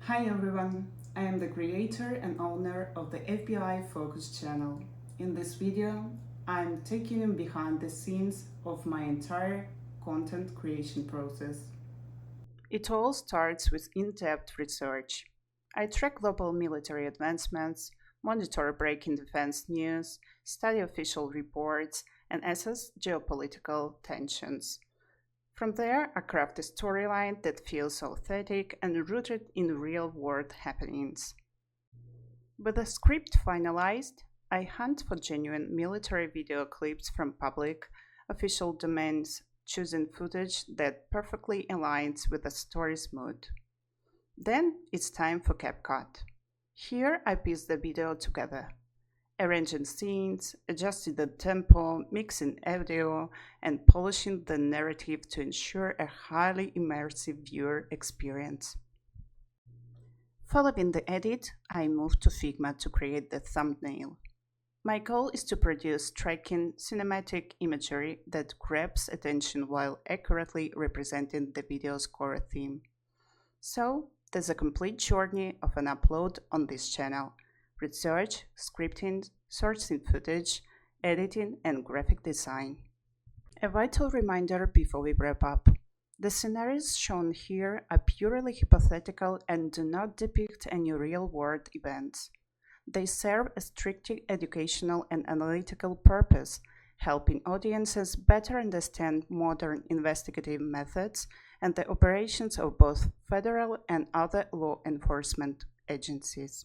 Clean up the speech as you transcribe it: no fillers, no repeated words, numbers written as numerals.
Hi everyone, I am the creator and owner of the FBI Focus channel. In this video, I'm taking you behind the scenes of my entire content creation process. It all starts with in-depth research. I track global military advancements, monitor breaking defense news, study official reports, and assess geopolitical tensions. From there, I craft a storyline that feels authentic and rooted in real world happenings. With the script finalized, I hunt for genuine military video clips from public, official domains, choosing footage that perfectly aligns with the story's mood. Then it's time for CapCut. Here I piece the video together, arranging scenes, adjusting the tempo, mixing audio, and polishing the narrative to ensure a highly immersive viewer experience. Following the edit, I move to Figma to create the thumbnail. My goal is to produce striking cinematic imagery that grabs attention while accurately representing the video's core theme. So, there's a complete journey of an upload on this channel: research, scripting, sourcing footage, editing, and graphic design. A vital reminder before we wrap up: the scenarios shown here are purely hypothetical and do not depict any real world events. They serve a strictly educational and analytical purpose, helping audiences better understand modern investigative methods and the operations of both federal and other law enforcement agencies.